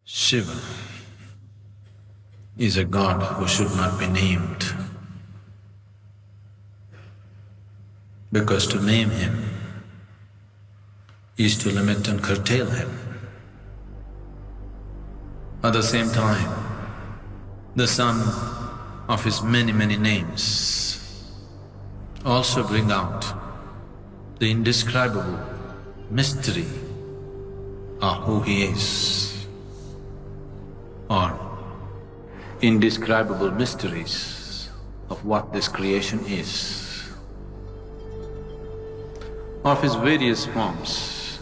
Shiva is a god who should not be named, because to name him is to limit and curtail him. At the same time, the sum of his many names also bring out the indescribable mystery of who he is, or indescribable mysteries of what this creation is. Of his various forms,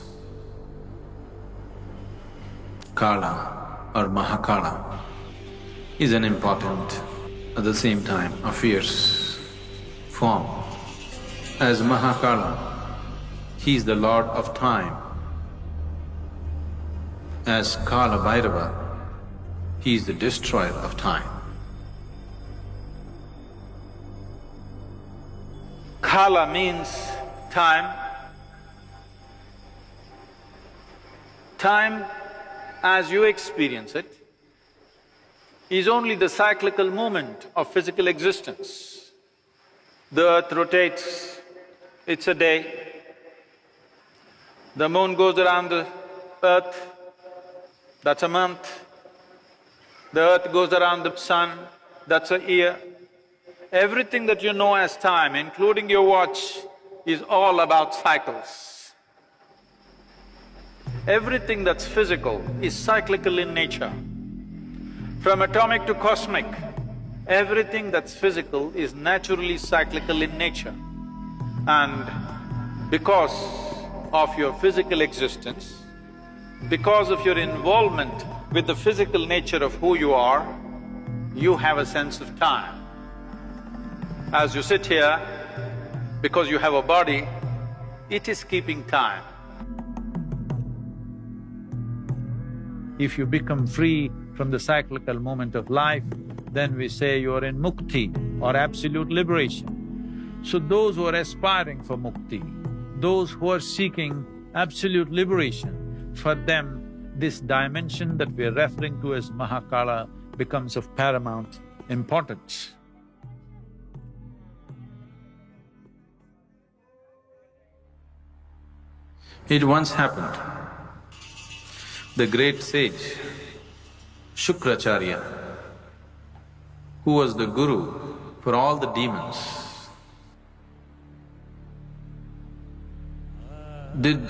Kala or Mahakala is an important, at the same time a fierce form. As Mahakala, he is the lord of time. As Kala Bhairava, he is the destroyer of time. Kala means time. Time, as you experience it, is only the cyclical movement of physical existence. The earth rotates, it's a day. The moon goes around the earth, that's a month. The earth goes around the sun, that's a year. Everything that you know as time, including your watch, is all about cycles. Everything that's physical is cyclical in nature. From atomic to cosmic, everything that's physical is naturally cyclical in nature. And because of your physical existence, because of your involvement with the physical nature of who you are, you have a sense of time. As you sit here, because you have a body, it is keeping time. If you become free from the cyclical moment of life, then we say you are in mukti or absolute liberation. So those who are aspiring for mukti, those who are seeking absolute liberation, for them this dimension that we are referring to as Mahakala becomes of paramount importance. It once happened, the great sage SUKRACHARYA, who was the guru for all the demons, did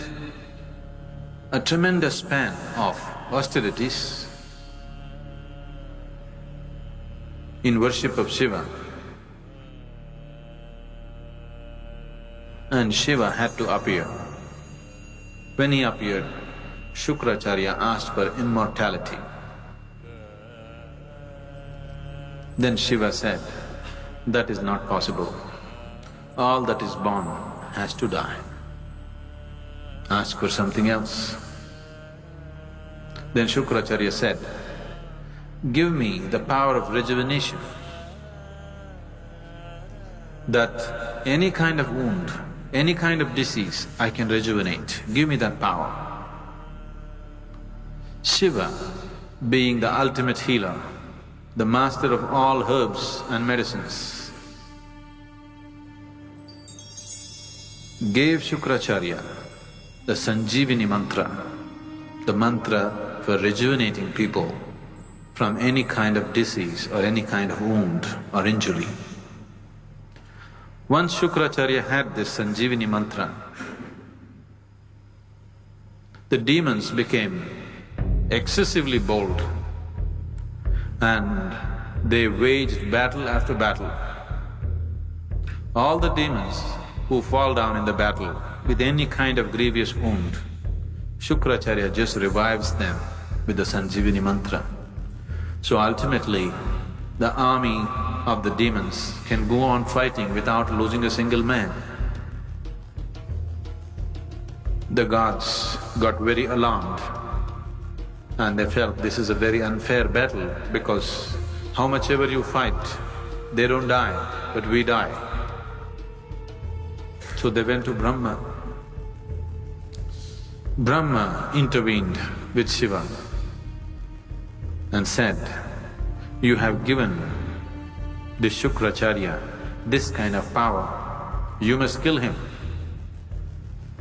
a tremendous span of austerities in worship of Shiva, and Shiva had to appear. When he appeared, SUKRACHARYA asked for immortality. Then Shiva said, that is not possible. All that is born has to die. Ask for something else. Then SUKRACHARYA said, give me the power of rejuvenation, that any kind of wound, any kind of disease I can rejuvenate, give me that power. Shiva, being the ultimate healer, the master of all herbs and medicines, gave SUKRACHARYA the Sanjeevani mantra, the mantra for rejuvenating people from any kind of disease or any kind of wound or injury. Once SUKRACHARYA had this Sanjeevani mantra, the demons became excessively bold and they waged battle after battle. All the demons who fall down in the battle with any kind of grievous wound, SUKRACHARYA just revives them with the Sanjeevani mantra. So ultimately, the army of the demons can go on fighting without losing a single man. The gods got very alarmed and they felt this is a very unfair battle, because how much ever you fight, they don't die, but we die. So they went to Brahma. Brahma intervened with Shiva and said, "You have given the Shukracharya this kind of power, you must kill him.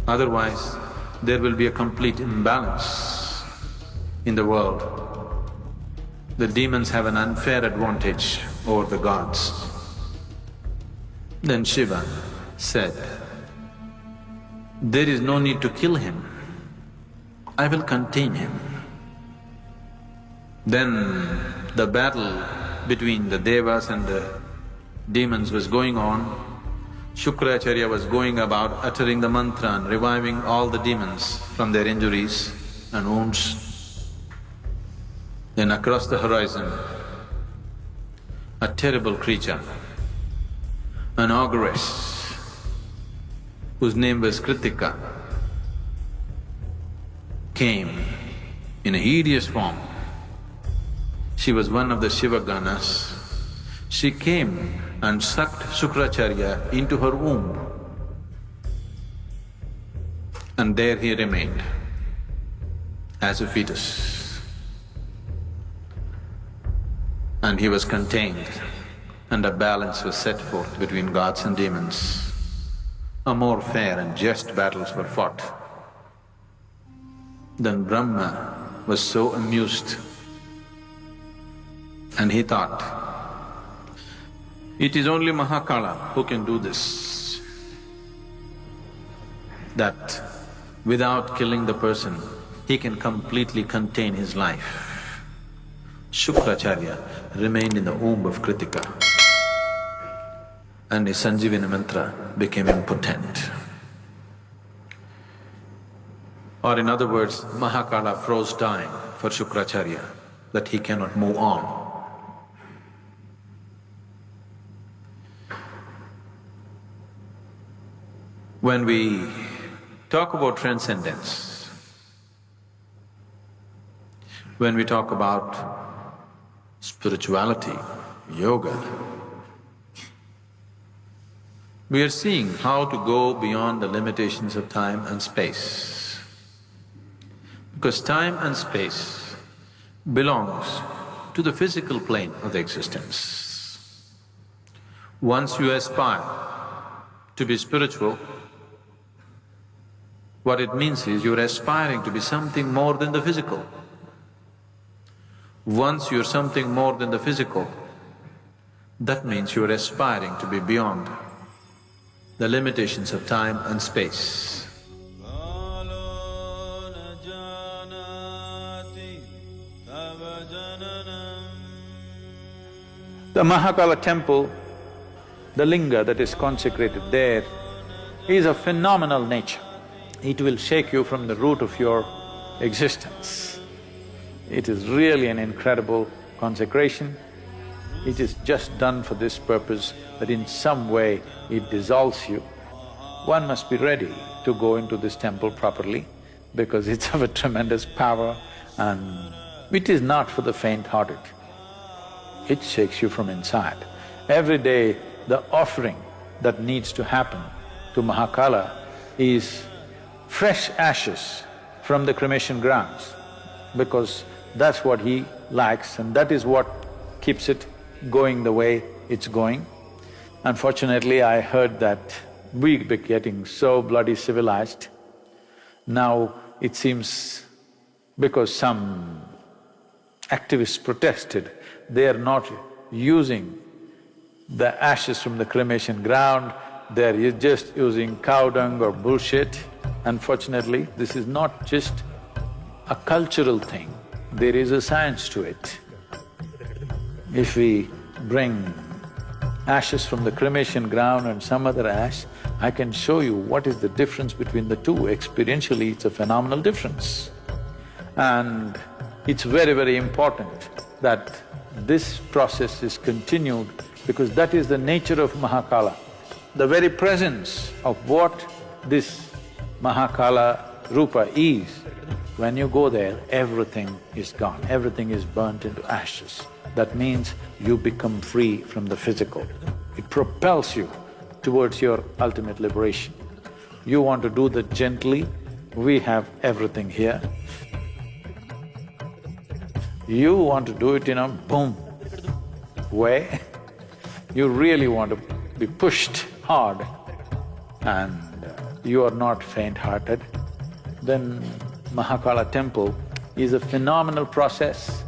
Otherwise, there will be a complete imbalance in the world. The demons have an unfair advantage over the gods." Then Shiva said, "There is no need to kill him, I will contain him." Then the battle between the devas and the demons was going on. Shukracharya was going about uttering the mantra and reviving all the demons from their injuries and wounds. Then across the horizon, a terrible creature, an ogress, whose name was Kritika, came in a hideous form. She was one of the Shiva Ganas. She came and sucked Shukracharya into her womb, and there he remained as a fetus. And he was contained, and a balance was set forth between gods and demons. A more fair and just battles were fought. Then Brahma was so amused, and he thought, it is only Mahakala who can do this, that without killing the person, he can completely contain his life. Shukracharya remained in the womb of Kritika, and his Sanjivani mantra became impotent. Or in other words, Mahakala froze time for Shukracharya, that he cannot move on. When we talk about transcendence, when we talk about spirituality, yoga, we are seeing how to go beyond the limitations of time and space. Because time and space belongs to the physical plane of the existence. Once you aspire to be spiritual, what it means is you're aspiring to be something more than the physical. Once you're something more than the physical, that means you're aspiring to be beyond the limitations of time and space. The Mahakala temple, the linga that is consecrated there, is of phenomenal nature. It will shake you from the root of your existence. It is really an incredible consecration. It is just done for this purpose, that in some way it dissolves you. One must be ready to go into this temple properly, because it's of a tremendous power and it is not for the faint-hearted. It shakes you from inside. Every day, the offering that needs to happen to Mahakala is fresh ashes from the cremation grounds, because that's what he likes and that is what keeps it going the way it's going. Unfortunately, I heard that we're getting so bloody civilized. Now it seems because some activists protested, they are not using the ashes from the cremation ground, they're just using cow dung or bullshit. Unfortunately, this is not just a cultural thing, there is a science to it. If we bring ashes from the cremation ground and some other ash, I can show you what is the difference between the two. Experientially, it's a phenomenal difference. And it's very, very important that this process is continued, because that is the nature of Mahakala. The very presence of what this Mahakala Rupa is, when you go there, everything is gone, everything is burnt into ashes. That means you become free from the physical. It propels you towards your ultimate liberation. You want to do that gently, we have everything here. You want to do it in a boom way, you really want to be pushed hard and you are not faint-hearted, then Mahakala temple is a phenomenal process.